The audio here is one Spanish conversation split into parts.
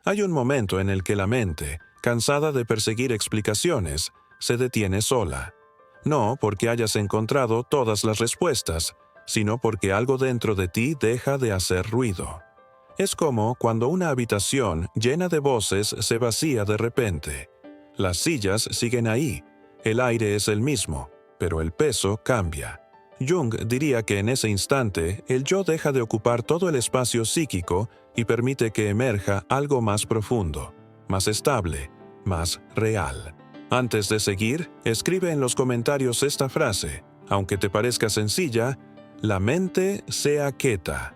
Hay un momento en el que la mente, cansada de perseguir explicaciones, se detiene sola. No porque hayas encontrado todas las respuestas, sino porque algo dentro de ti deja de hacer ruido. Es como cuando una habitación llena de voces se vacía de repente. Las sillas siguen ahí, el aire es el mismo, pero el peso cambia. Jung diría que en ese instante el yo deja de ocupar todo el espacio psíquico y permite que emerja algo más profundo, más estable, más real. Antes de seguir, escribe en los comentarios esta frase, aunque te parezca sencilla: la mente se aquieta.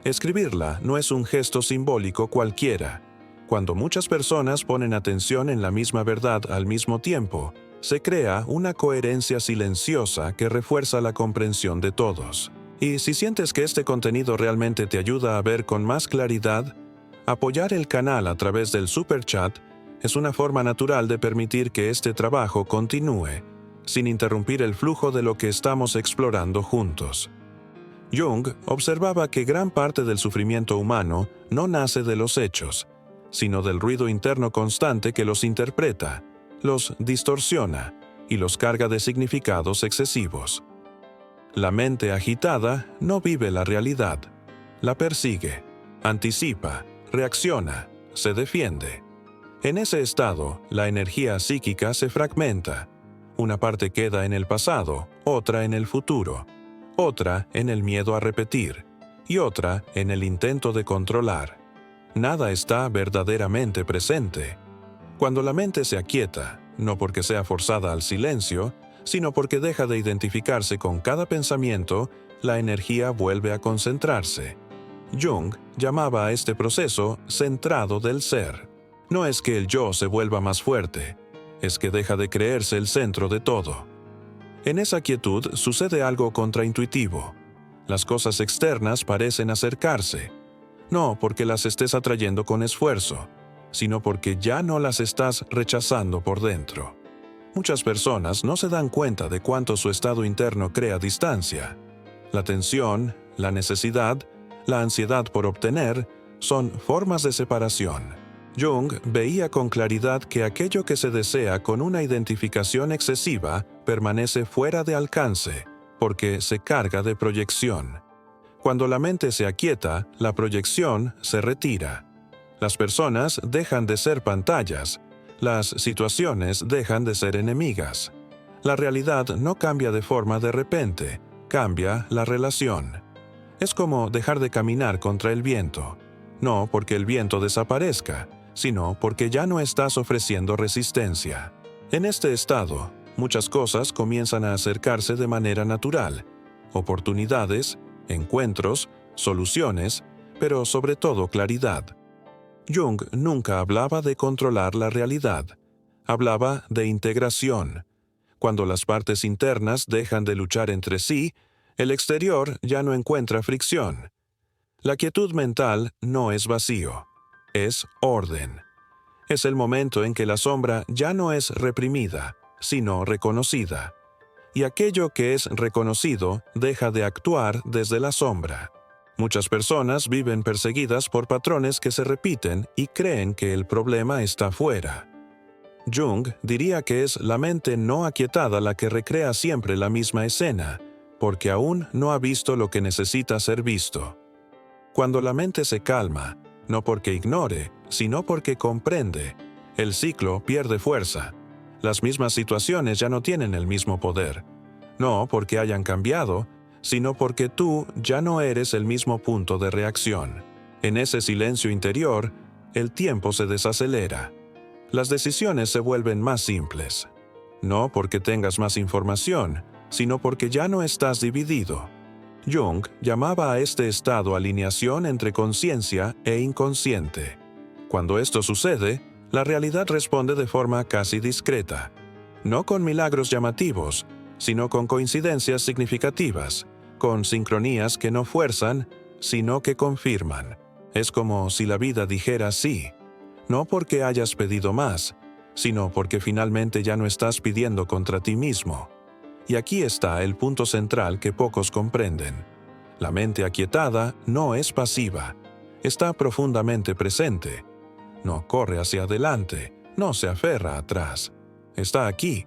Escribirla no es un gesto simbólico cualquiera. Cuando muchas personas ponen atención en la misma verdad al mismo tiempo, se crea una coherencia silenciosa que refuerza la comprensión de todos. Y si sientes que este contenido realmente te ayuda a ver con más claridad, apoyar el canal a través del Super Chat es una forma natural de permitir que este trabajo continúe, sin interrumpir el flujo de lo que estamos explorando juntos. Jung observaba que gran parte del sufrimiento humano no nace de los hechos, sino del ruido interno constante que los interpreta, los distorsiona y los carga de significados excesivos. La mente agitada no vive la realidad, la persigue, anticipa, reacciona, se defiende. En ese estado, la energía psíquica se fragmenta. Una parte queda en el pasado, otra en el futuro, otra en el miedo a repetir y otra en el intento de controlar. Nada está verdaderamente presente. Cuando la mente se aquieta, no porque sea forzada al silencio, sino porque deja de identificarse con cada pensamiento, la energía vuelve a concentrarse. Jung llamaba a este proceso centrado del ser. No es que el yo se vuelva más fuerte, es que deja de creerse el centro de todo. En esa quietud sucede algo contraintuitivo. Las cosas externas parecen acercarse, no porque las estés atrayendo con esfuerzo, sino porque ya no las estás rechazando por dentro. Muchas personas no se dan cuenta de cuánto su estado interno crea distancia. La tensión, la necesidad, la ansiedad por obtener son formas de separación. Jung veía con claridad que aquello que se desea con una identificación excesiva permanece fuera de alcance, porque se carga de proyección. Cuando la mente se aquieta, la proyección se retira. Las personas dejan de ser pantallas, las situaciones dejan de ser enemigas. La realidad no cambia de forma de repente, cambia la relación. Es como dejar de caminar contra el viento, no porque el viento desaparezca, sino porque ya no estás ofreciendo resistencia. En este estado, muchas cosas comienzan a acercarse de manera natural: oportunidades, encuentros, soluciones, pero sobre todo claridad. Jung nunca hablaba de controlar la realidad, hablaba de integración. Cuando las partes internas dejan de luchar entre sí, el exterior ya no encuentra fricción. La quietud mental no es vacío, es orden. Es el momento en que la sombra ya no es reprimida, sino reconocida. Y aquello que es reconocido deja de actuar desde la sombra. Muchas personas viven perseguidas por patrones que se repiten y creen que el problema está fuera. Jung diría que es la mente no aquietada la que recrea siempre la misma escena, porque aún no ha visto lo que necesita ser visto. Cuando la mente se calma, no porque ignore, sino porque comprende, el ciclo pierde fuerza. Las mismas situaciones ya no tienen el mismo poder, no porque hayan cambiado, sino porque tú ya no eres el mismo punto de reacción. En ese silencio interior, el tiempo se desacelera. Las decisiones se vuelven más simples. No porque tengas más información, sino porque ya no estás dividido. Jung llamaba a este estado alineación entre conciencia e inconsciente. Cuando esto sucede, la realidad responde de forma casi discreta, no con milagros llamativos, sino con coincidencias significativas, con sincronías que no fuerzan, sino que confirman. Es como si la vida dijera sí, no porque hayas pedido más, sino porque finalmente ya no estás pidiendo contra ti mismo. Y aquí está el punto central que pocos comprenden. La mente aquietada no es pasiva, está profundamente presente. no corre hacia adelante, no se aferra atrás. Está aquí,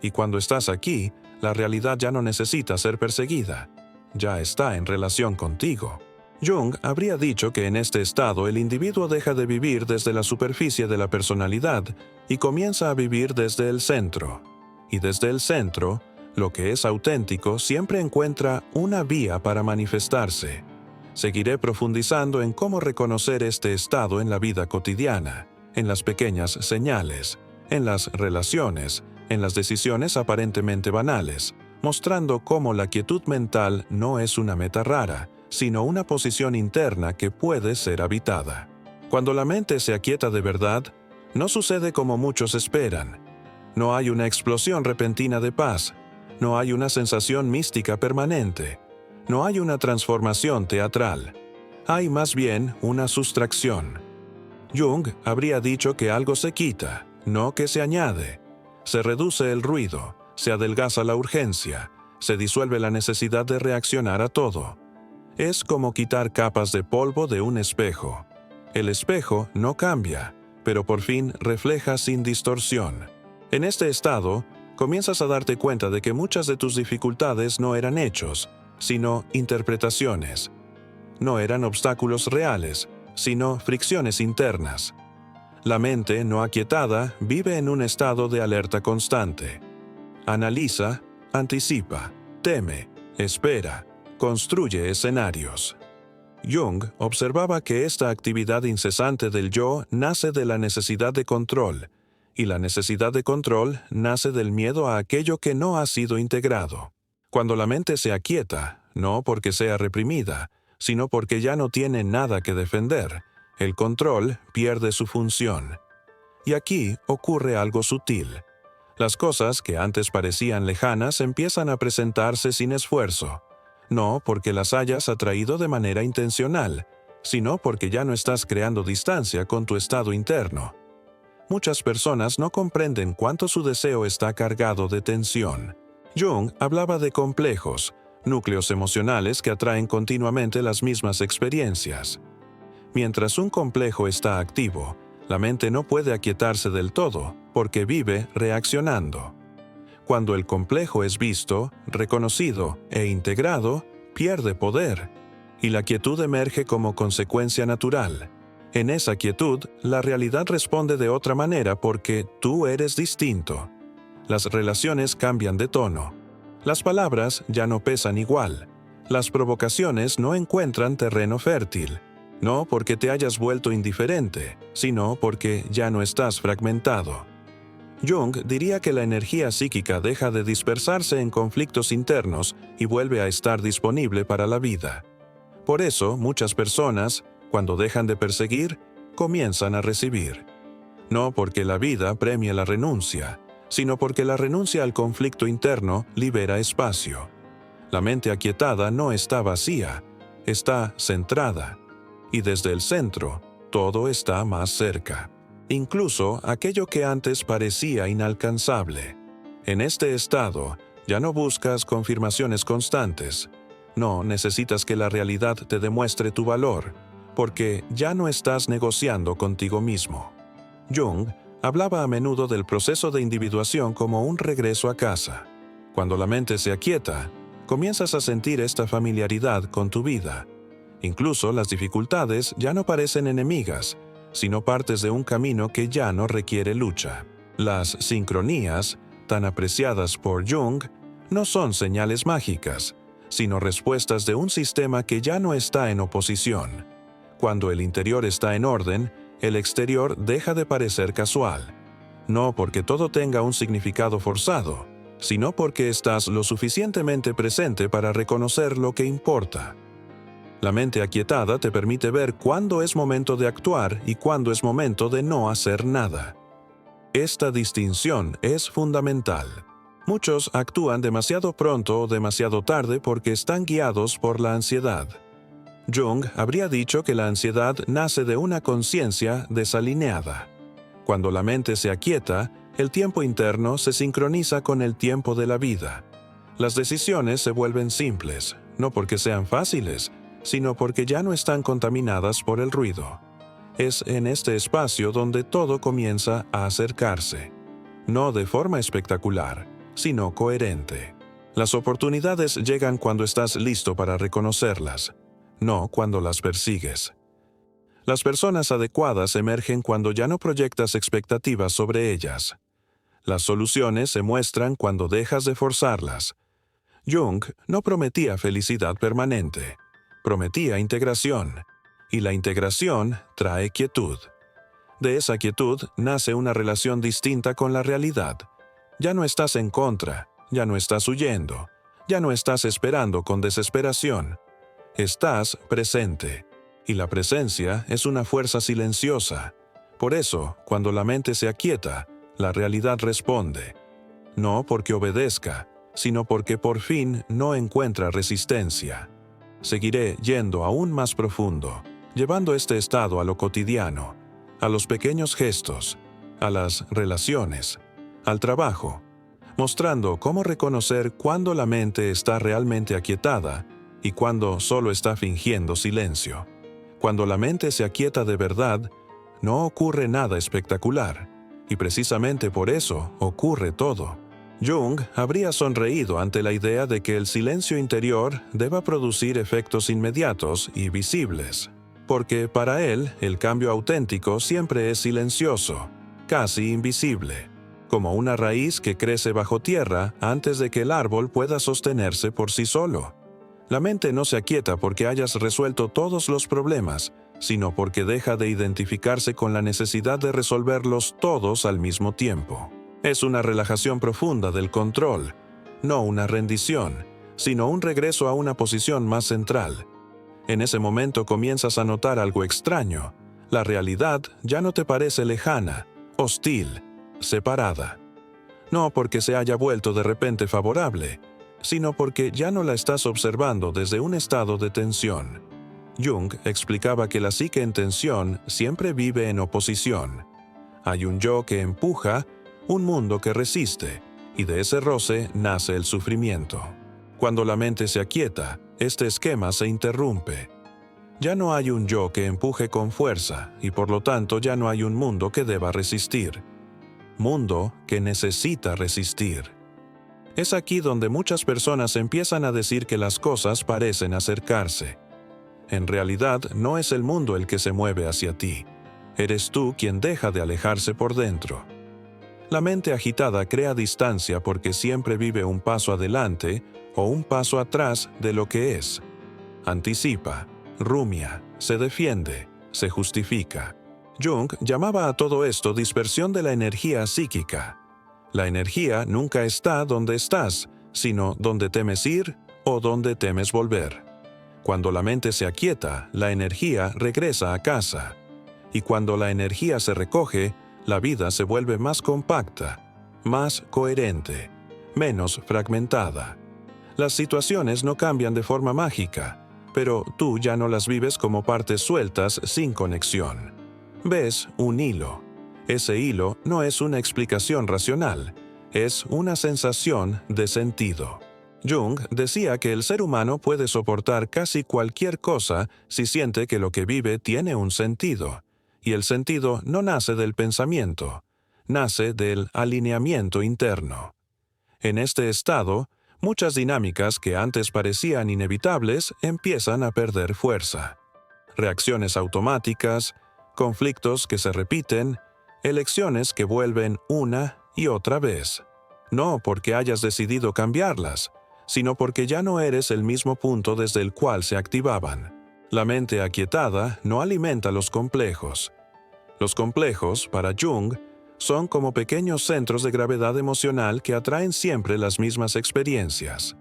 y cuando estás aquí, la realidad ya no necesita ser perseguida. Ya está en relación contigo. Jung habría dicho que en este estado el individuo deja de vivir desde la superficie de la personalidad y comienza a vivir desde el centro. Y desde el centro, lo que es auténtico siempre encuentra una vía para manifestarse. Seguiré profundizando en cómo reconocer este estado en la vida cotidiana, en las pequeñas señales, en las relaciones, en las decisiones aparentemente banales, mostrando cómo la quietud mental no es una meta rara, sino una posición interna que puede ser habitada. Cuando la mente se aquieta de verdad, no sucede como muchos esperan. No hay una explosión repentina de paz, no hay una sensación mística permanente, no hay una transformación teatral. Hay más bien una sustracción. Jung habría dicho que algo se quita, no que se añade. Se reduce el ruido, se adelgaza la urgencia, se disuelve la necesidad de reaccionar a todo. Es como quitar capas de polvo de un espejo. El espejo no cambia, pero por fin refleja sin distorsión. En este estado, comienzas a darte cuenta de que muchas de tus dificultades no eran hechos, sino interpretaciones. No eran obstáculos reales, sino fricciones internas. La mente no aquietada vive en un estado de alerta constante. Analiza, anticipa, teme, espera, construye escenarios. Jung observaba que esta actividad incesante del yo nace de la necesidad de control, y la necesidad de control nace del miedo a aquello que no ha sido integrado. Cuando la mente se aquieta, no porque sea reprimida, sino porque ya no tiene nada que defender, el control pierde su función. Y aquí ocurre algo sutil. Las cosas que antes parecían lejanas empiezan a presentarse sin esfuerzo, no porque las hayas atraído de manera intencional, sino porque ya no estás creando distancia con tu estado interno. Muchas personas no comprenden cuánto su deseo está cargado de tensión. Jung hablaba de complejos, núcleos emocionales que atraen continuamente las mismas experiencias. Mientras un complejo está activo, la mente no puede aquietarse del todo, porque vive reaccionando. Cuando el complejo es visto, reconocido e integrado, pierde poder, y la quietud emerge como consecuencia natural. En esa quietud, la realidad responde de otra manera porque tú eres distinto. Las relaciones cambian de tono. Las palabras ya no pesan igual. Las provocaciones no encuentran terreno fértil. No porque te hayas vuelto indiferente, sino porque ya no estás fragmentado. Jung diría que la energía psíquica deja de dispersarse en conflictos internos y vuelve a estar disponible para la vida. Por eso, muchas personas, cuando dejan de perseguir, comienzan a recibir. No porque la vida premie la renuncia, sino porque la renuncia al conflicto interno libera espacio. La mente aquietada no está vacía, está centrada. Y desde el centro, todo está más cerca. Incluso aquello que antes parecía inalcanzable. En este estado, ya no buscas confirmaciones constantes. No necesitas que la realidad te demuestre tu valor, porque ya no estás negociando contigo mismo. Jung hablaba a menudo del proceso de individuación como un regreso a casa. Cuando la mente se aquieta, comienzas a sentir esta familiaridad con tu vida. Incluso las dificultades ya no parecen enemigas, sino partes de un camino que ya no requiere lucha. Las sincronías, tan apreciadas por Jung, no son señales mágicas, sino respuestas de un sistema que ya no está en oposición. Cuando el interior está en orden, el exterior deja de parecer casual. No porque todo tenga un significado forzado, sino porque estás lo suficientemente presente para reconocer lo que importa. La mente aquietada te permite ver cuándo es momento de actuar y cuándo es momento de no hacer nada. Esta distinción es fundamental. Muchos actúan demasiado pronto o demasiado tarde porque están guiados por la ansiedad. Jung habría dicho que la ansiedad nace de una conciencia desalineada. Cuando la mente se aquieta, el tiempo interno se sincroniza con el tiempo de la vida. Las decisiones se vuelven simples, no porque sean fáciles, sino porque ya no están contaminadas por el ruido. Es en este espacio donde todo comienza a acercarse, no de forma espectacular, sino coherente. Las oportunidades llegan cuando estás listo para reconocerlas, no cuando las persigues. Las personas adecuadas emergen cuando ya no proyectas expectativas sobre ellas. Las soluciones se muestran cuando dejas de forzarlas. Jung no prometía felicidad permanente, prometía integración, y la integración trae quietud. De esa quietud nace una relación distinta con la realidad. Ya no estás en contra, ya no estás huyendo, ya no estás esperando con desesperación. Estás presente, y la presencia es una fuerza silenciosa. Por eso, cuando la mente se aquieta, la realidad responde. No porque obedezca, sino porque por fin no encuentra resistencia. Seguiré yendo aún más profundo, llevando este estado a lo cotidiano, a los pequeños gestos, a las relaciones, al trabajo, mostrando cómo reconocer cuándo la mente está realmente aquietada y cuándo solo está fingiendo silencio. Cuando la mente se aquieta de verdad, no ocurre nada espectacular, y precisamente por eso ocurre todo. Jung habría sonreído ante la idea de que el silencio interior deba producir efectos inmediatos y visibles, porque para él el cambio auténtico siempre es silencioso, casi invisible, como una raíz que crece bajo tierra antes de que el árbol pueda sostenerse por sí solo. La mente no se aquieta porque hayas resuelto todos los problemas, sino porque deja de identificarse con la necesidad de resolverlos todos al mismo tiempo. Es una relajación profunda del control, no una rendición, sino un regreso a una posición más central. En ese momento comienzas a notar algo extraño. La realidad ya no te parece lejana, hostil, separada. No porque se haya vuelto de repente favorable, sino porque ya no la estás observando desde un estado de tensión. Jung explicaba que la psique en tensión siempre vive en oposición. Hay un yo que empuja, un mundo que resiste, y de ese roce nace el sufrimiento. Cuando la mente se aquieta, este esquema se interrumpe. Ya no hay un yo que empuje con fuerza, y por lo tanto ya no hay un mundo que deba resistir. Mundo que necesita resistir. Es aquí donde muchas personas empiezan a decir que las cosas parecen acercarse. En realidad, no es el mundo el que se mueve hacia ti. Eres tú quien deja de alejarse por dentro. La mente agitada crea distancia porque siempre vive un paso adelante o un paso atrás de lo que es. Anticipa, rumia, se defiende, se justifica. Jung llamaba a todo esto dispersión de la energía psíquica. La energía nunca está donde estás, sino donde temes ir o donde temes volver. Cuando la mente se aquieta, la energía regresa a casa. Y cuando la energía se recoge, la vida se vuelve más compacta, más coherente, menos fragmentada. Las situaciones no cambian de forma mágica, pero tú ya no las vives como partes sueltas sin conexión. Ves un hilo. Ese hilo no es una explicación racional, es una sensación de sentido. Jung decía que el ser humano puede soportar casi cualquier cosa si siente que lo que vive tiene un sentido, y el sentido no nace del pensamiento, nace del alineamiento interno. En este estado, muchas dinámicas que antes parecían inevitables empiezan a perder fuerza. Reacciones automáticas, conflictos que se repiten, elecciones que vuelven una y otra vez. No porque hayas decidido cambiarlas, sino porque ya no eres el mismo punto desde el cual se activaban. La mente aquietada no alimenta los complejos. Los complejos, para Jung, son como pequeños centros de gravedad emocional que atraen siempre las mismas experiencias.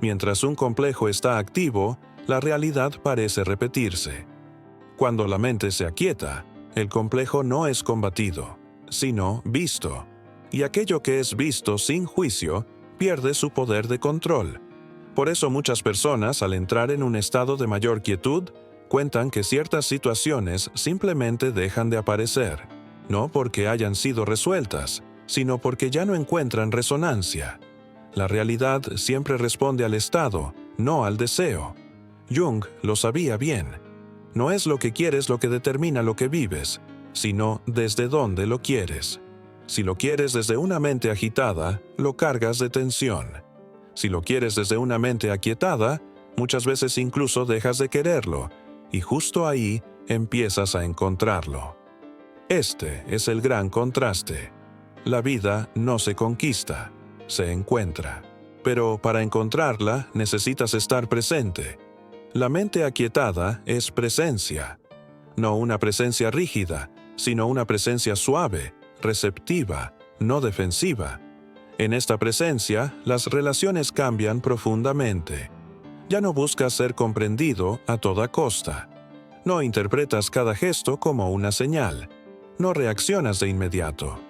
Mientras un complejo está activo, la realidad parece repetirse. Cuando la mente se aquieta, el complejo no es combatido, sino visto. Y aquello que es visto sin juicio pierde su poder de control. Por eso muchas personas, al entrar en un estado de mayor quietud, cuentan que ciertas situaciones simplemente dejan de aparecer, no porque hayan sido resueltas, sino porque ya no encuentran resonancia. La realidad siempre responde al estado, no al deseo. Jung lo sabía bien. No es lo que quieres lo que determina lo que vives, sino desde dónde lo quieres. Si lo quieres desde una mente agitada, lo cargas de tensión. Si lo quieres desde una mente aquietada, muchas veces incluso dejas de quererlo, y justo ahí empiezas a encontrarlo. Este es el gran contraste. La vida no se conquista, se encuentra. Pero para encontrarla necesitas estar presente. La mente aquietada es presencia. No una presencia rígida, sino una presencia suave, receptiva, no defensiva. En esta presencia, las relaciones cambian profundamente. Ya no buscas ser comprendido a toda costa. No interpretas cada gesto como una señal. No reaccionas de inmediato.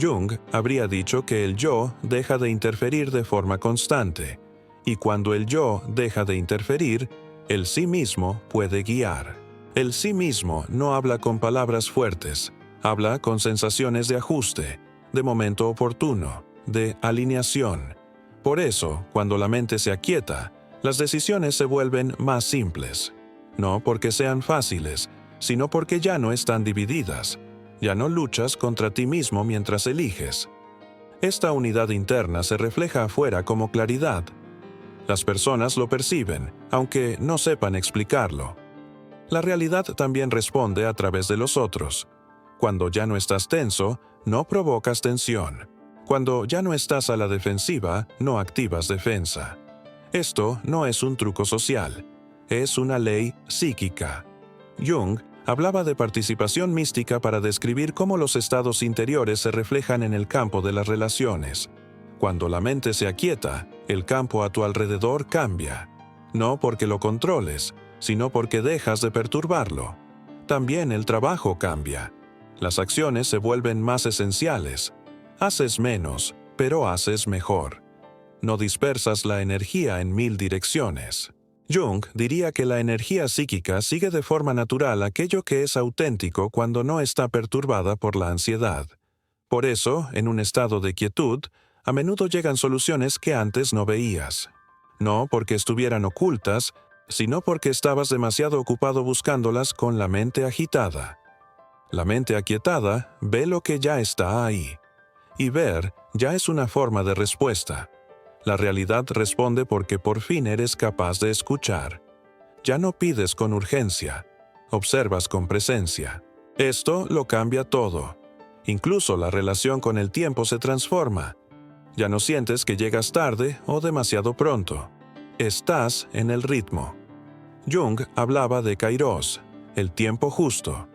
Jung habría dicho que el yo deja de interferir de forma constante, y cuando el yo deja de interferir, el sí mismo puede guiar. El sí mismo no habla con palabras fuertes, habla con sensaciones de ajuste, de momento oportuno, de alineación. Por eso, cuando la mente se aquieta, las decisiones se vuelven más simples. No porque sean fáciles, sino porque ya no están divididas. Ya no luchas contra ti mismo mientras eliges. Esta unidad interna se refleja afuera como claridad. Las personas lo perciben, aunque no sepan explicarlo. La realidad también responde a través de los otros. Cuando ya no estás tenso, no provocas tensión. Cuando ya no estás a la defensiva, no activas defensa. Esto no es un truco social, es una ley psíquica. Jung hablaba de participación mística para describir cómo los estados interiores se reflejan en el campo de las relaciones. Cuando la mente se aquieta, el campo a tu alrededor cambia. No porque lo controles, sino porque dejas de perturbarlo. También el trabajo cambia. Las acciones se vuelven más esenciales. Haces menos, pero haces mejor. No dispersas la energía en 1000 direcciones. Jung diría que la energía psíquica sigue de forma natural aquello que es auténtico cuando no está perturbada por la ansiedad. Por eso, en un estado de quietud, a menudo llegan soluciones que antes no veías. No porque estuvieran ocultas, sino porque estabas demasiado ocupado buscándolas con la mente agitada. La mente aquietada ve lo que ya está ahí. Y ver ya es una forma de respuesta. La realidad responde porque por fin eres capaz de escuchar. Ya no pides con urgencia, observas con presencia. Esto lo cambia todo. Incluso la relación con el tiempo se transforma. Ya no sientes que llegas tarde o demasiado pronto. Estás en el ritmo. Jung hablaba de kairos, el tiempo justo.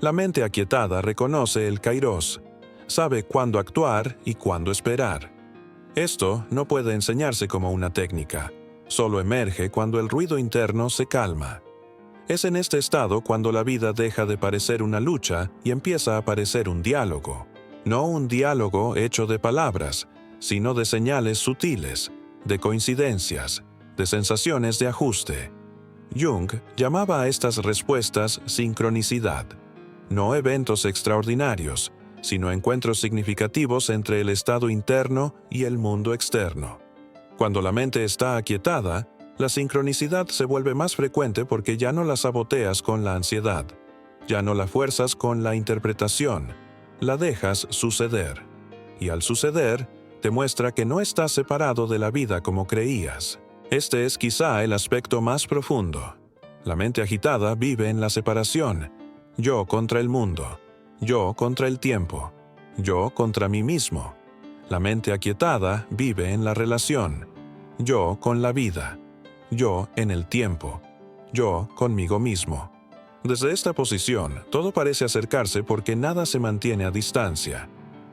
La mente aquietada reconoce el kairos, sabe cuándo actuar y cuándo esperar. Esto no puede enseñarse como una técnica, solo emerge cuando el ruido interno se calma. Es en este estado cuando la vida deja de parecer una lucha y empieza a parecer un diálogo. No un diálogo hecho de palabras, sino de señales sutiles, de coincidencias, de sensaciones de ajuste. Jung llamaba a estas respuestas sincronicidad, no eventos extraordinarios, sino encuentros significativos entre el estado interno y el mundo externo. Cuando la mente está aquietada, la sincronicidad se vuelve más frecuente porque ya no la saboteas con la ansiedad, ya no la fuerzas con la interpretación, la dejas suceder. Y al suceder, te muestra que no estás separado de la vida como creías. Este es quizá el aspecto más profundo. La mente agitada vive en la separación, yo contra el mundo. Yo contra el tiempo, yo contra mí mismo. La mente aquietada vive en la relación, yo con la vida, yo en el tiempo, yo conmigo mismo. Desde esta posición, todo parece acercarse porque nada se mantiene a distancia.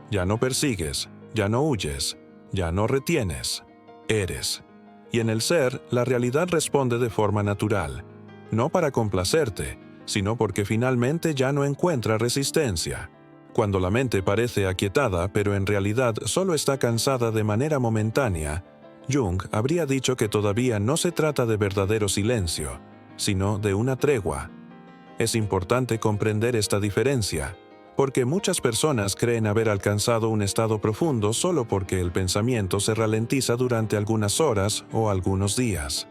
Ya no persigues, ya no huyes, ya no retienes, eres. Y en el ser, la realidad responde de forma natural, no para complacerte, sino porque finalmente ya no encuentra resistencia. Cuando la mente parece aquietada, pero en realidad solo está cansada de manera momentánea, Jung habría dicho que todavía no se trata de verdadero silencio, sino de una tregua. Es importante comprender esta diferencia, porque muchas personas creen haber alcanzado un estado profundo solo porque el pensamiento se ralentiza durante algunas horas o algunos días.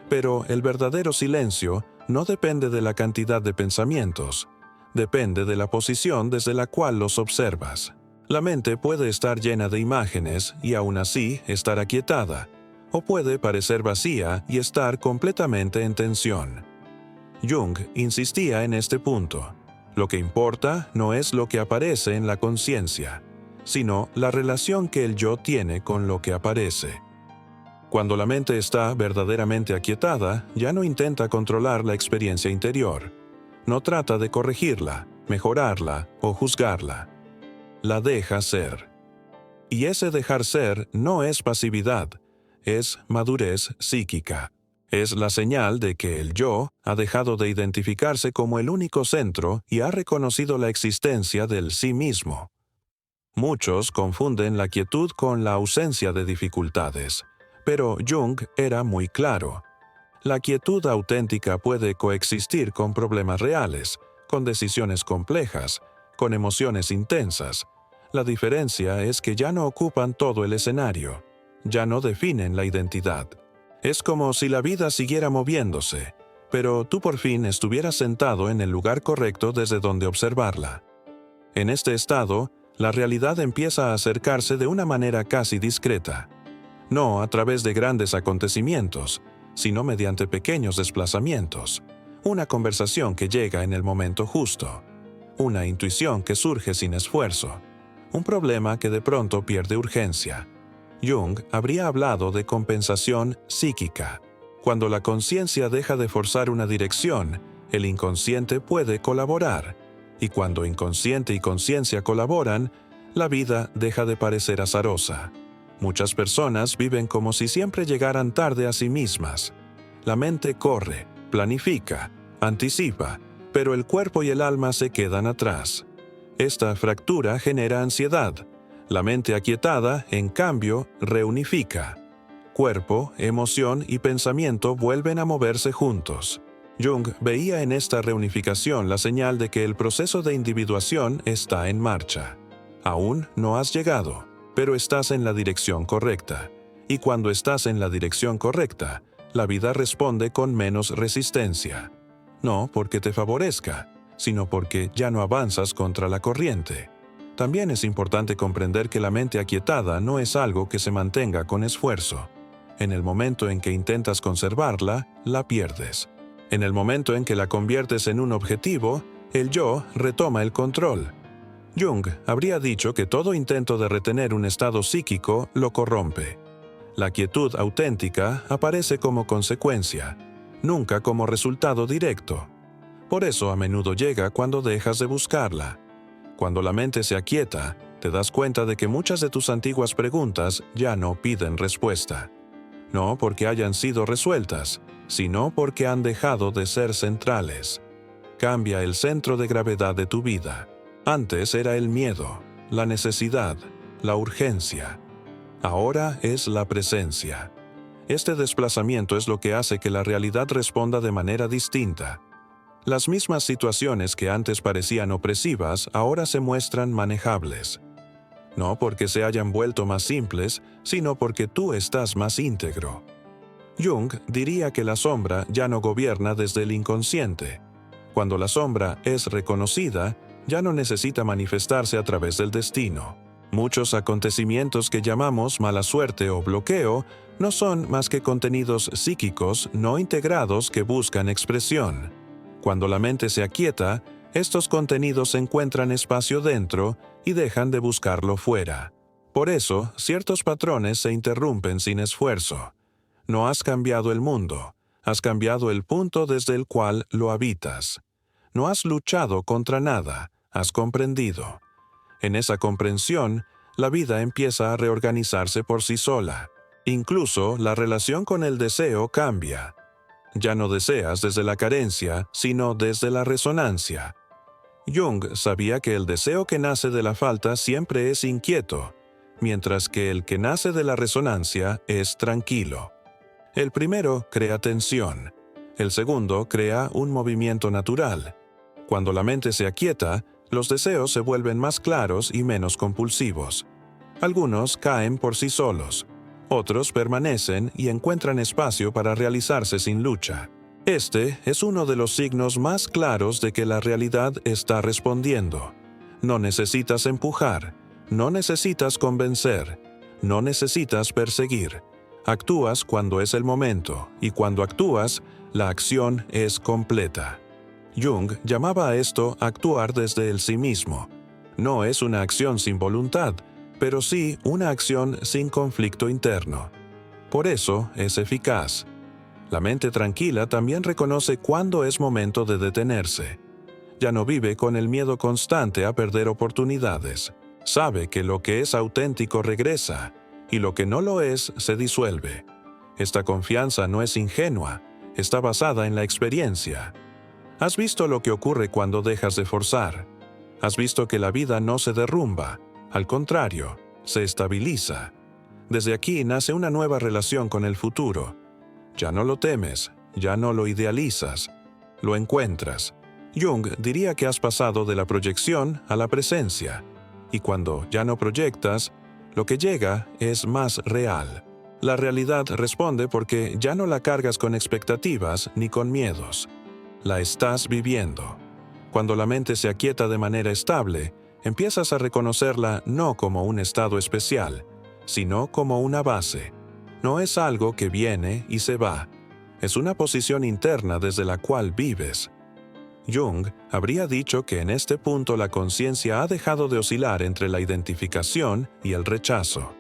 Pero el verdadero silencio no depende de la cantidad de pensamientos, depende de la posición desde la cual los observas. La mente puede estar llena de imágenes y aún así estar aquietada, o puede parecer vacía y estar completamente en tensión. Jung insistía en este punto. Lo que importa no es lo que aparece en la conciencia, sino la relación que el yo tiene con lo que aparece. Cuando la mente está verdaderamente aquietada, ya no intenta controlar la experiencia interior. No trata de corregirla, mejorarla o juzgarla. La deja ser. Y ese dejar ser no es pasividad, es madurez psíquica. Es la señal de que el yo ha dejado de identificarse como el único centro y ha reconocido la existencia del sí mismo. Muchos confunden la quietud con la ausencia de dificultades, pero Jung era muy claro. La quietud auténtica puede coexistir con problemas reales, con decisiones complejas, con emociones intensas. La diferencia es que ya no ocupan todo el escenario, ya no definen la identidad. Es como si la vida siguiera moviéndose, pero tú por fin estuvieras sentado en el lugar correcto desde donde observarla. En este estado, la realidad empieza a acercarse de una manera casi discreta, no a través de grandes acontecimientos, sino mediante pequeños desplazamientos, una conversación que llega en el momento justo, una intuición que surge sin esfuerzo, un problema que de pronto pierde urgencia. Jung habría hablado de compensación psíquica. Cuando la conciencia deja de forzar una dirección, el inconsciente puede colaborar, y cuando inconsciente y conciencia colaboran, la vida deja de parecer azarosa. Muchas personas viven como si siempre llegaran tarde a sí mismas. La mente corre, planifica, anticipa, pero el cuerpo y el alma se quedan atrás. Esta fractura genera ansiedad. La mente aquietada, en cambio, reunifica. Cuerpo, emoción y pensamiento vuelven a moverse juntos. Jung veía en esta reunificación la señal de que el proceso de individuación está en marcha. Aún no has llegado, pero estás en la dirección correcta. Y cuando estás en la dirección correcta, la vida responde con menos resistencia. No porque te favorezca, sino porque ya no avanzas contra la corriente. También es importante comprender que la mente aquietada no es algo que se mantenga con esfuerzo. En el momento en que intentas conservarla, la pierdes. En el momento en que la conviertes en un objetivo, el yo retoma el control. Jung habría dicho que todo intento de retener un estado psíquico lo corrompe. La quietud auténtica aparece como consecuencia, nunca como resultado directo. Por eso a menudo llega cuando dejas de buscarla. Cuando la mente se aquieta, te das cuenta de que muchas de tus antiguas preguntas ya no piden respuesta. No porque hayan sido resueltas, sino porque han dejado de ser centrales. Cambia el centro de gravedad de tu vida. Antes era el miedo, la necesidad, la urgencia. Ahora es la presencia. Este desplazamiento es lo que hace que la realidad responda de manera distinta. Las mismas situaciones que antes parecían opresivas ahora se muestran manejables. No porque se hayan vuelto más simples, sino porque tú estás más íntegro. Jung diría que la sombra ya no gobierna desde el inconsciente. Cuando la sombra es reconocida, ya no necesita manifestarse a través del destino. Muchos acontecimientos que llamamos mala suerte o bloqueo no son más que contenidos psíquicos no integrados que buscan expresión. Cuando la mente se aquieta, estos contenidos encuentran espacio dentro y dejan de buscarlo fuera. Por eso, ciertos patrones se interrumpen sin esfuerzo. No has cambiado el mundo, has cambiado el punto desde el cual lo habitas. No has luchado contra nada, has comprendido. En esa comprensión, la vida empieza a reorganizarse por sí sola. Incluso la relación con el deseo cambia. Ya no deseas desde la carencia, sino desde la resonancia. Jung sabía que el deseo que nace de la falta siempre es inquieto, mientras que el que nace de la resonancia es tranquilo. El primero crea tensión, el segundo crea un movimiento natural. Cuando la mente se aquieta, los deseos se vuelven más claros y menos compulsivos. Algunos caen por sí solos, otros permanecen y encuentran espacio para realizarse sin lucha. Este es uno de los signos más claros de que la realidad está respondiendo. No necesitas empujar, no necesitas convencer, no necesitas perseguir. Actúas cuando es el momento, y cuando actúas, la acción es completa. Jung llamaba a esto actuar desde el sí mismo. No es una acción sin voluntad, pero sí una acción sin conflicto interno. Por eso es eficaz. La mente tranquila también reconoce cuándo es momento de detenerse. Ya no vive con el miedo constante a perder oportunidades. Sabe que lo que es auténtico regresa, y lo que no lo es se disuelve. Esta confianza no es ingenua, está basada en la experiencia. ¿Has visto lo que ocurre cuando dejas de forzar? ¿Has visto que la vida no se derrumba? Al contrario, se estabiliza. Desde aquí nace una nueva relación con el futuro. Ya no lo temes, ya no lo idealizas, lo encuentras. Jung diría que has pasado de la proyección a la presencia, y cuando ya no proyectas, lo que llega es más real. La realidad responde porque ya no la cargas con expectativas ni con miedos. La estás viviendo. Cuando la mente se aquieta de manera estable, empiezas a reconocerla no como un estado especial, sino como una base. No es algo que viene y se va. Es una posición interna desde la cual vives. Jung habría dicho que en este punto la conciencia ha dejado de oscilar entre la identificación y el rechazo.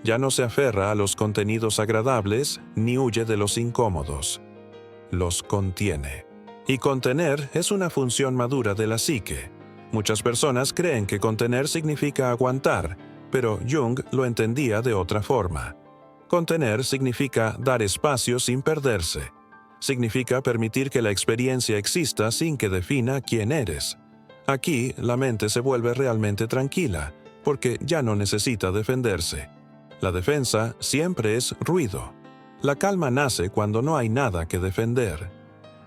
Ya no se aferra a los contenidos agradables ni huye de los incómodos. Los contiene. Y contener es una función madura de la psique. Muchas personas creen que contener significa aguantar, pero Jung lo entendía de otra forma. Contener significa dar espacio sin perderse. Significa permitir que la experiencia exista sin que defina quién eres. Aquí, la mente se vuelve realmente tranquila, porque ya no necesita defenderse. La defensa siempre es ruido. La calma nace cuando no hay nada que defender.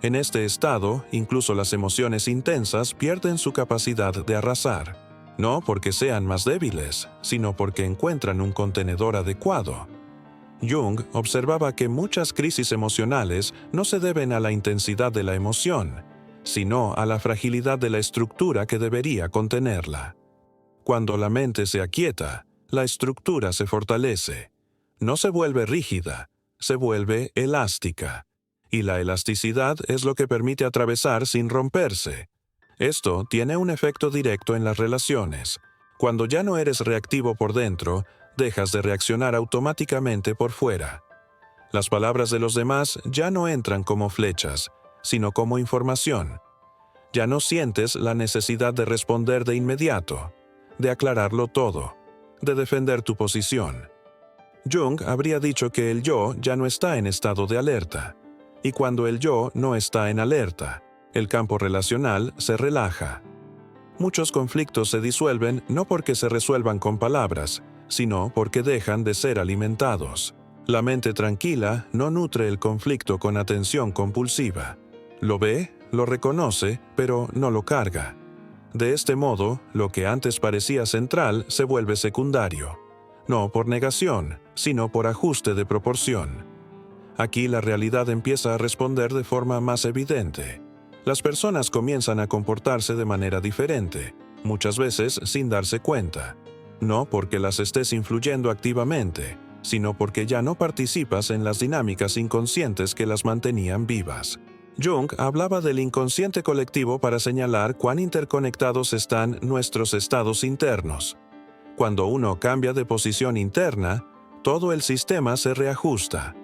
En este estado, incluso las emociones intensas pierden su capacidad de arrasar. No porque sean más débiles, sino porque encuentran un contenedor adecuado. Jung observaba que muchas crisis emocionales no se deben a la intensidad de la emoción, sino a la fragilidad de la estructura que debería contenerla. Cuando la mente se aquieta, la estructura se fortalece. No se vuelve rígida, se vuelve elástica. Y la elasticidad es lo que permite atravesar sin romperse. Esto tiene un efecto directo en las relaciones. Cuando ya no eres reactivo por dentro, dejas de reaccionar automáticamente por fuera. Las palabras de los demás ya no entran como flechas, sino como información. Ya no sientes la necesidad de responder de inmediato, de aclararlo todo, de defender tu posición. Jung habría dicho que el yo ya no está en estado de alerta, y cuando el yo no está en alerta, el campo relacional se relaja. Muchos conflictos se disuelven no porque se resuelvan con palabras, sino porque dejan de ser alimentados. La mente tranquila no nutre el conflicto con atención compulsiva. Lo ve, lo reconoce, pero no lo carga. De este modo, lo que antes parecía central se vuelve secundario. No por negación, sino por ajuste de proporción. Aquí la realidad empieza a responder de forma más evidente. Las personas comienzan a comportarse de manera diferente, muchas veces sin darse cuenta. No porque las estés influyendo activamente, sino porque ya no participas en las dinámicas inconscientes que las mantenían vivas. Jung hablaba del inconsciente colectivo para señalar cuán interconectados están nuestros estados internos. Cuando uno cambia de posición interna, todo el sistema se reajusta.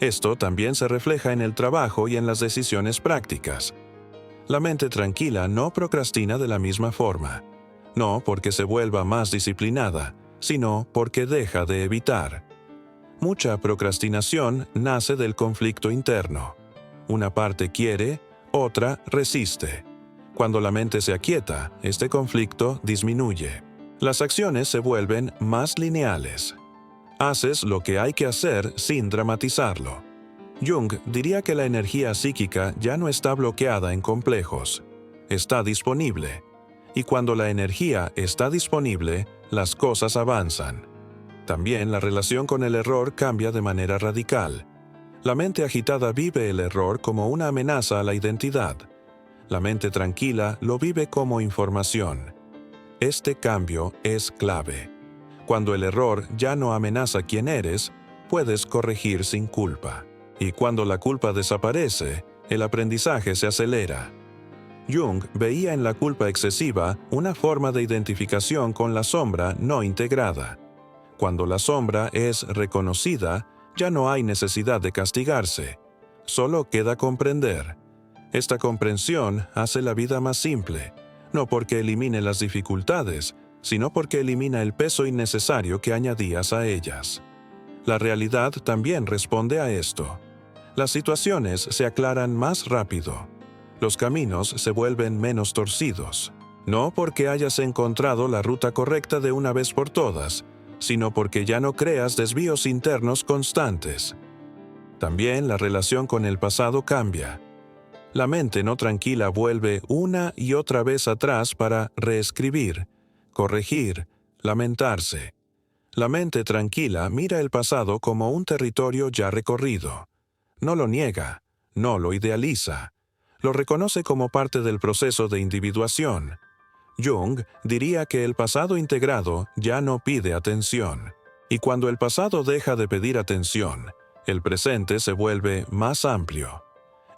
Esto también se refleja en el trabajo y en las decisiones prácticas. La mente tranquila no procrastina de la misma forma. No porque se vuelva más disciplinada, sino porque deja de evitar. Mucha procrastinación nace del conflicto interno. Una parte quiere, otra resiste. Cuando la mente se aquieta, este conflicto disminuye. Las acciones se vuelven más lineales. Haces lo que hay que hacer sin dramatizarlo. Jung diría que la energía psíquica ya no está bloqueada en complejos. Está disponible. Y cuando la energía está disponible, las cosas avanzan. También la relación con el error cambia de manera radical. La mente agitada vive el error como una amenaza a la identidad. La mente tranquila lo vive como información. Este cambio es clave. Cuando el error ya no amenaza quién eres, puedes corregir sin culpa. Y cuando la culpa desaparece, el aprendizaje se acelera. Jung veía en la culpa excesiva una forma de identificación con la sombra no integrada. Cuando la sombra es reconocida, ya no hay necesidad de castigarse. Solo queda comprender. Esta comprensión hace la vida más simple, no porque elimine las dificultades, sino porque elimina el peso innecesario que añadías a ellas. La realidad también responde a esto. Las situaciones se aclaran más rápido. Los caminos se vuelven menos torcidos. No porque hayas encontrado la ruta correcta de una vez por todas, sino porque ya no creas desvíos internos constantes. También la relación con el pasado cambia. La mente no tranquila vuelve una y otra vez atrás para reescribir, corregir, lamentarse. La mente tranquila mira el pasado como un territorio ya recorrido. No lo niega, no lo idealiza. Lo reconoce como parte del proceso de individuación. Jung diría que el pasado integrado ya no pide atención. Y cuando el pasado deja de pedir atención, el presente se vuelve más amplio.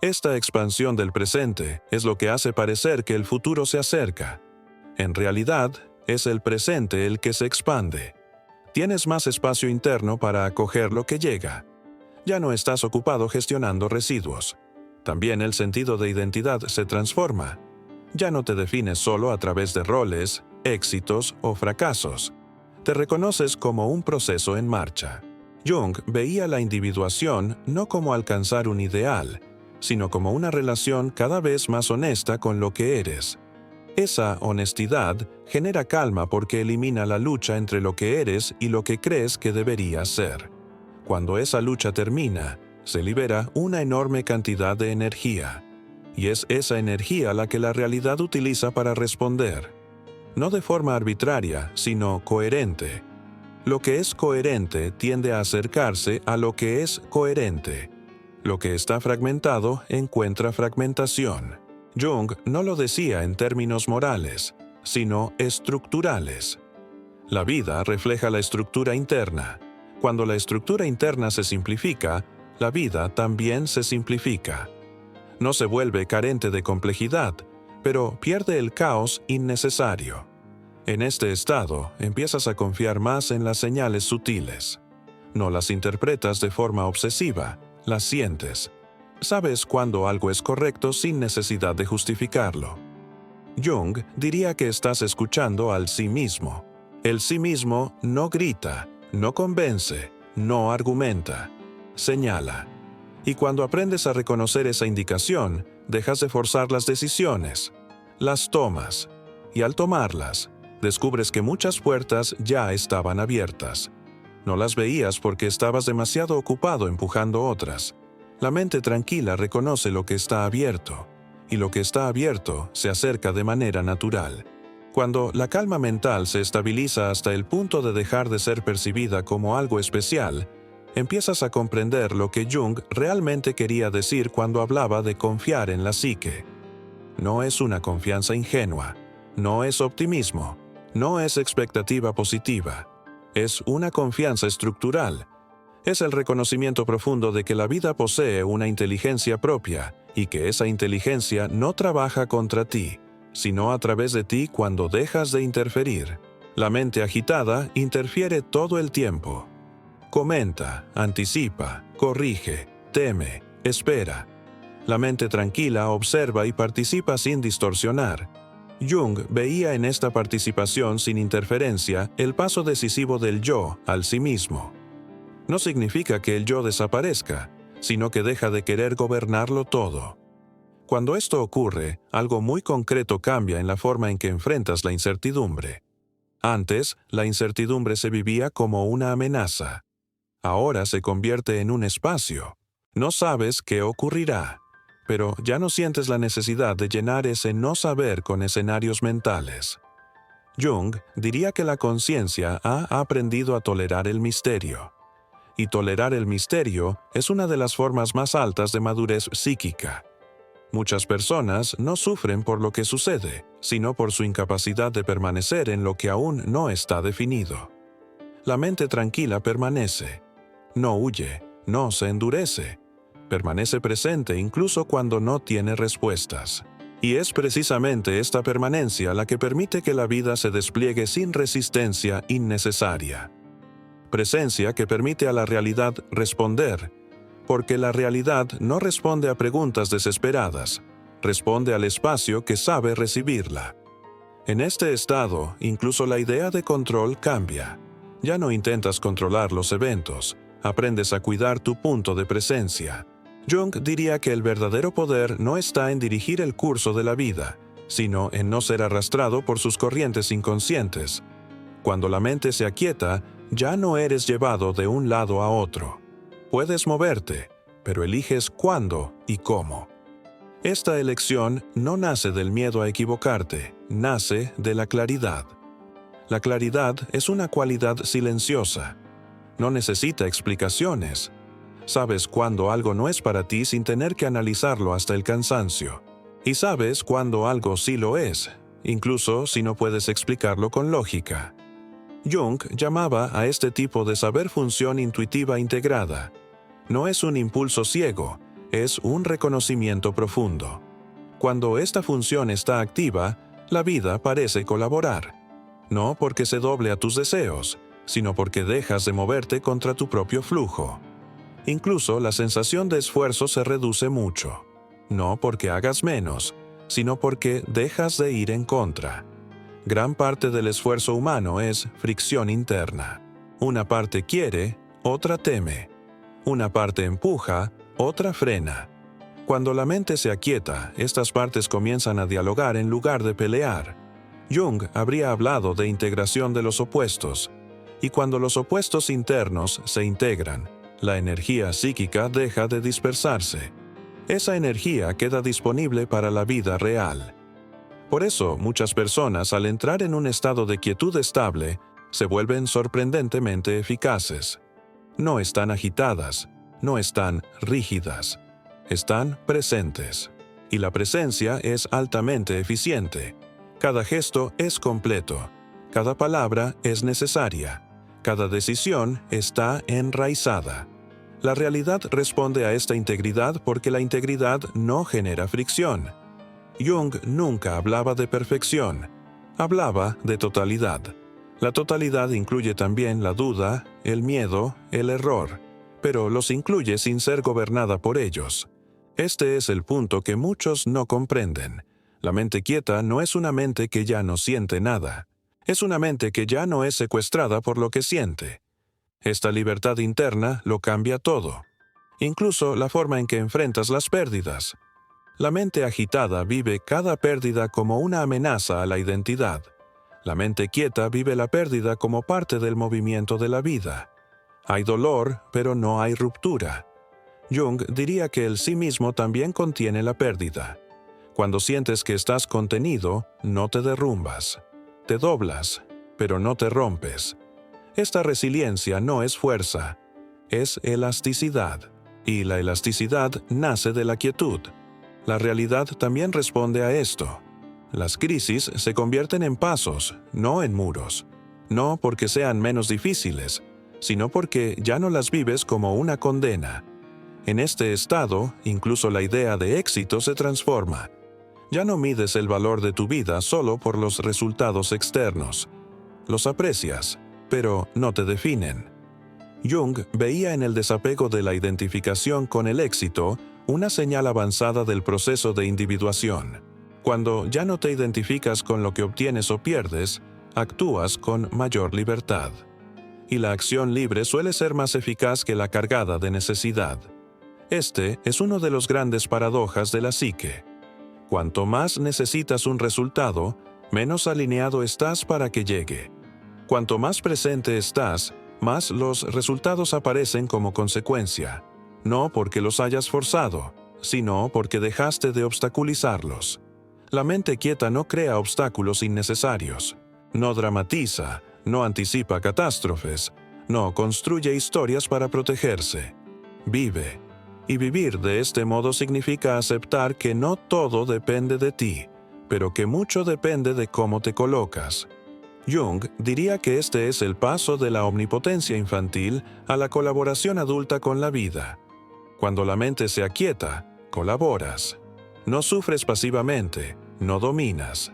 Esta expansión del presente es lo que hace parecer que el futuro se acerca. En realidad, es el presente el que se expande. Tienes más espacio interno para acoger lo que llega. Ya no estás ocupado gestionando residuos. También el sentido de identidad se transforma. Ya no te defines solo a través de roles, éxitos o fracasos. Te reconoces como un proceso en marcha. Jung veía la individuación no como alcanzar un ideal, sino como una relación cada vez más honesta con lo que eres. Esa honestidad genera calma porque elimina la lucha entre lo que eres y lo que crees que deberías ser. Cuando esa lucha termina, se libera una enorme cantidad de energía. Y es esa energía la que la realidad utiliza para responder. No de forma arbitraria, sino coherente. Lo que es coherente tiende a acercarse a lo que es coherente. Lo que está fragmentado encuentra fragmentación. Jung no lo decía en términos morales, sino estructurales. La vida refleja la estructura interna. Cuando la estructura interna se simplifica, la vida también se simplifica. No se vuelve carente de complejidad, pero pierde el caos innecesario. En este estado, empiezas a confiar más en las señales sutiles. No las interpretas de forma obsesiva, las sientes. Sabes cuándo algo es correcto sin necesidad de justificarlo. Jung diría que estás escuchando al sí mismo. El sí mismo no grita, no convence, no argumenta, señala. Y cuando aprendes a reconocer esa indicación, dejas de forzar las decisiones. Las tomas. Y al tomarlas, descubres que muchas puertas ya estaban abiertas. No las veías porque estabas demasiado ocupado empujando otras. La mente tranquila reconoce lo que está abierto, y lo que está abierto se acerca de manera natural. Cuando la calma mental se estabiliza hasta el punto de dejar de ser percibida como algo especial, empiezas a comprender lo que Jung realmente quería decir cuando hablaba de confiar en la psique. No es una confianza ingenua, no es optimismo, no es expectativa positiva. Es una confianza estructural. Es el reconocimiento profundo de que la vida posee una inteligencia propia y que esa inteligencia no trabaja contra ti, sino a través de ti cuando dejas de interferir. La mente agitada interfiere todo el tiempo. Comenta, anticipa, corrige, teme, espera. La mente tranquila observa y participa sin distorsionar. Jung veía en esta participación sin interferencia el paso decisivo del yo al sí mismo. No significa que el yo desaparezca, sino que deja de querer gobernarlo todo. Cuando esto ocurre, algo muy concreto cambia en la forma en que enfrentas la incertidumbre. Antes, la incertidumbre se vivía como una amenaza. Ahora se convierte en un espacio. No sabes qué ocurrirá, pero ya no sientes la necesidad de llenar ese no saber con escenarios mentales. Jung diría que la conciencia ha aprendido a tolerar el misterio. y tolerar el misterio es una de las formas más altas de madurez psíquica. Muchas personas no sufren por lo que sucede, sino por su incapacidad de permanecer en lo que aún no está definido. La mente tranquila permanece. No huye, no se endurece. Permanece presente incluso cuando no tiene respuestas. Y es precisamente esta permanencia la que permite que la vida se despliegue sin resistencia innecesaria. Presencia que permite a la realidad responder, porque la realidad no responde a preguntas desesperadas, responde al espacio que sabe recibirla. En este estado, incluso la idea de control cambia. Ya no intentas controlar los eventos, aprendes a cuidar tu punto de presencia. Jung diría que el verdadero poder no está en dirigir el curso de la vida, sino en no ser arrastrado por sus corrientes inconscientes. Cuando la mente se aquieta, ya no eres llevado de un lado a otro. Puedes moverte, pero eliges cuándo y cómo. Esta elección no nace del miedo a equivocarte, nace de la claridad. La claridad es una cualidad silenciosa. No necesita explicaciones. Sabes cuándo algo no es para ti sin tener que analizarlo hasta el cansancio. Y sabes cuándo algo sí lo es, incluso si no puedes explicarlo con lógica. Jung llamaba a este tipo de saber función intuitiva integrada. No es un impulso ciego, es un reconocimiento profundo. Cuando esta función está activa, la vida parece colaborar. No porque se doble a tus deseos, sino porque dejas de moverte contra tu propio flujo. Incluso la sensación de esfuerzo se reduce mucho. No porque hagas menos, sino porque dejas de ir en contra. Gran parte del esfuerzo humano es fricción interna. Una parte quiere, otra teme. Una parte empuja, otra frena. Cuando la mente se aquieta, estas partes comienzan a dialogar en lugar de pelear. Jung habría hablado de integración de los opuestos, y cuando los opuestos internos se integran, la energía psíquica deja de dispersarse. Esa energía queda disponible para la vida real. Por eso, muchas personas, al entrar en un estado de quietud estable, se vuelven sorprendentemente eficaces. No están agitadas, no están rígidas, están presentes. Y la presencia es altamente eficiente. Cada gesto es completo, cada palabra es necesaria, cada decisión está enraizada. La realidad responde a esta integridad porque la integridad no genera fricción. Jung nunca hablaba de perfección, hablaba de totalidad. La totalidad incluye también la duda, el miedo, el error, pero los incluye sin ser gobernada por ellos. Este es el punto que muchos no comprenden. La mente quieta no es una mente que ya no siente nada. Es una mente que ya no es secuestrada por lo que siente. Esta libertad interna lo cambia todo, incluso la forma en que enfrentas las pérdidas. La mente agitada vive cada pérdida como una amenaza a la identidad. La mente quieta vive la pérdida como parte del movimiento de la vida. Hay dolor, pero no hay ruptura. Jung diría que el sí mismo también contiene la pérdida. Cuando sientes que estás contenido, no te derrumbas. Te doblas, pero no te rompes. Esta resiliencia no es fuerza, es elasticidad. Y la elasticidad nace de la quietud. La realidad también responde a esto. Las crisis se convierten en pasos, no en muros. No porque sean menos difíciles, sino porque ya no las vives como una condena. En este estado, incluso la idea de éxito se transforma. Ya no mides el valor de tu vida solo por los resultados externos. Los aprecias, pero no te definen. Jung veía en el desapego de la identificación con el éxito una señal avanzada del proceso de individuación. Cuando ya no te identificas con lo que obtienes o pierdes, actúas con mayor libertad. Y la acción libre suele ser más eficaz que la cargada de necesidad. Este es uno de los grandes paradojas de la psique. Cuanto más necesitas un resultado, menos alineado estás para que llegue. Cuanto más presente estás, más los resultados aparecen como consecuencia. No porque los hayas forzado, sino porque dejaste de obstaculizarlos. La mente quieta no crea obstáculos innecesarios, no dramatiza, no anticipa catástrofes, No construye historias para protegerse. Vive. Y vivir de este modo significa aceptar que no todo depende de ti, pero que mucho depende de cómo te colocas. Jung diría que este es el paso de la omnipotencia infantil a la colaboración adulta con la vida. Cuando la mente se aquieta, colaboras. No sufres pasivamente, no dominas.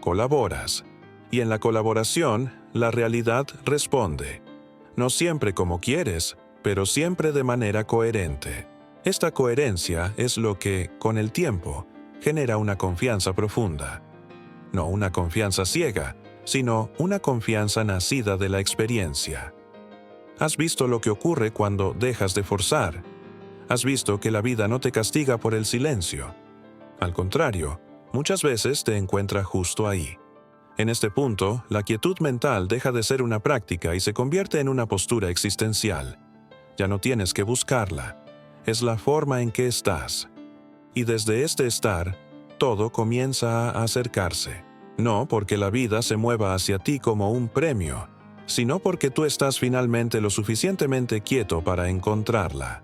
Colaboras. Y en la colaboración, la realidad responde. No siempre como quieres, pero siempre de manera coherente. Esta coherencia es lo que, con el tiempo, genera una confianza profunda. No una confianza ciega, sino una confianza nacida de la experiencia. ¿Has visto lo que ocurre cuando dejas de forzar? ¿Has visto que la vida no te castiga por el silencio? Al contrario, muchas veces te encuentra justo ahí. En este punto, la quietud mental deja de ser una práctica y se convierte en una postura existencial. Ya no tienes que buscarla. Es la forma en que estás. Y desde este estar, todo comienza a acercarse. No porque la vida se mueva hacia ti como un premio, sino porque tú estás finalmente lo suficientemente quieto para encontrarla.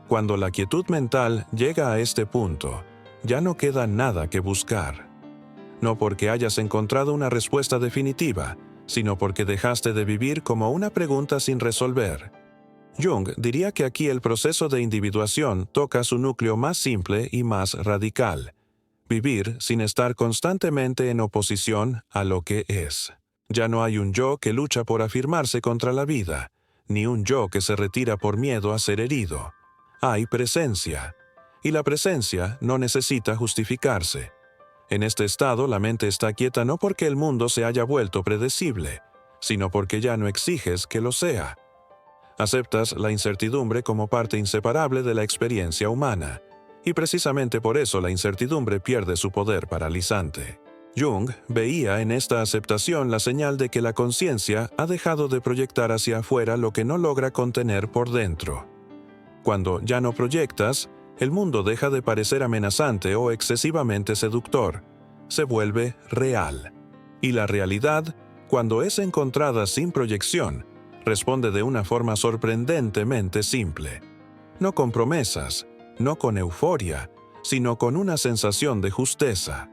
Cuando la quietud mental llega a este punto, ya no queda nada que buscar. No porque hayas encontrado una respuesta definitiva, sino porque dejaste de vivir como una pregunta sin resolver. Jung diría que aquí el proceso de individuación toca su núcleo más simple y más radical. Vivir sin estar constantemente en oposición a lo que es. Ya no hay un yo que lucha por afirmarse contra la vida, ni un yo que se retira por miedo a ser herido. Hay presencia. Y la presencia no necesita justificarse. En este estado la mente está quieta no porque el mundo se haya vuelto predecible, sino porque ya no exiges que lo sea. Aceptas la incertidumbre como parte inseparable de la experiencia humana, y precisamente por eso la incertidumbre pierde su poder paralizante. Jung veía en esta aceptación la señal de que la conciencia ha dejado de proyectar hacia afuera lo que no logra contener por dentro. Cuando ya no proyectas, el mundo deja de parecer amenazante o excesivamente seductor. Se vuelve real. Y la realidad, cuando es encontrada sin proyección, responde de una forma sorprendentemente simple. No con promesas, no con euforia, sino con una sensación de justeza.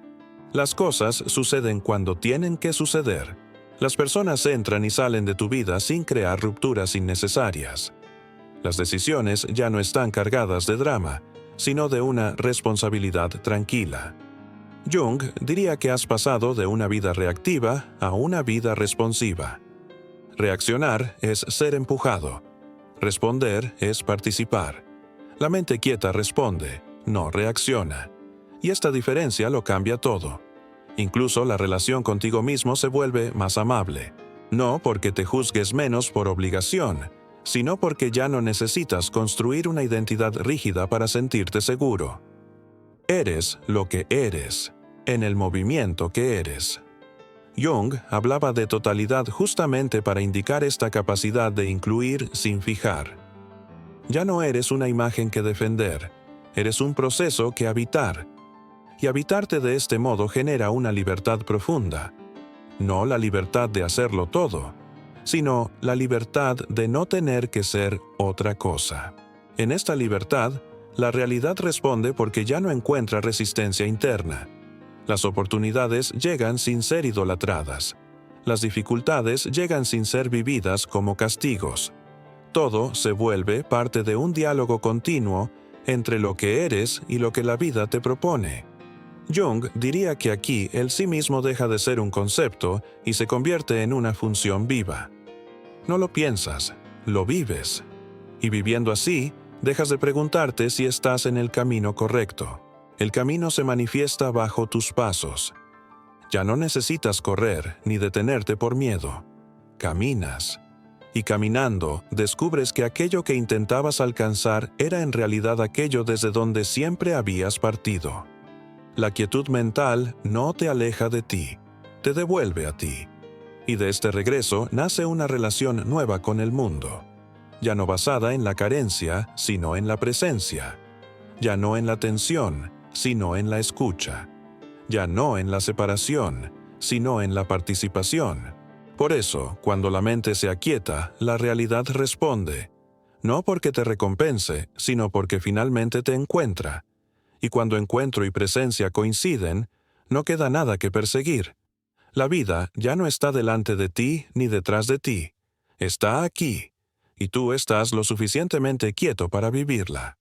Las cosas suceden cuando tienen que suceder. Las personas entran y salen de tu vida sin crear rupturas innecesarias. Las decisiones ya no están cargadas de drama, sino de una responsabilidad tranquila. Jung diría que has pasado de una vida reactiva a una vida responsiva. Reaccionar es ser empujado. Responder es participar. La mente quieta responde, no reacciona. Y esta diferencia lo cambia todo. Incluso la relación contigo mismo se vuelve más amable. No porque te juzgues menos por obligación, sino porque ya no necesitas construir una identidad rígida para sentirte seguro. Eres lo que eres, en el movimiento que eres. Jung hablaba de totalidad justamente para indicar esta capacidad de incluir sin fijar. Ya no eres una imagen que defender, eres un proceso que habitar. Y habitarte de este modo genera una libertad profunda. No la libertad de hacerlo todo, sino la libertad de no tener que ser otra cosa. En esta libertad, la realidad responde porque ya no encuentra resistencia interna. Las oportunidades llegan sin ser idolatradas. Las dificultades llegan sin ser vividas como castigos. Todo se vuelve parte de un diálogo continuo entre lo que eres y lo que la vida te propone. Jung diría que aquí el sí mismo deja de ser un concepto y se convierte en una función viva. No lo piensas, lo vives. Y viviendo así, dejas de preguntarte si estás en el camino correcto. El camino se manifiesta bajo tus pasos. Ya no necesitas correr ni detenerte por miedo. Caminas. Y caminando, descubres que aquello que intentabas alcanzar era en realidad aquello desde donde siempre habías partido. La quietud mental no te aleja de ti, te devuelve a ti. Y de este regreso nace una relación nueva con el mundo, ya no basada en la carencia, sino en la presencia, ya no en la tensión, sino en la escucha, ya no en la separación, sino en la participación, Por eso, cuando la mente se aquieta, la realidad responde, no porque te recompense, sino porque finalmente te encuentra. Y cuando encuentro y presencia coinciden, no queda nada que perseguir. La vida ya no está delante de ti ni detrás de ti. Está aquí, y tú estás lo suficientemente quieto para vivirla.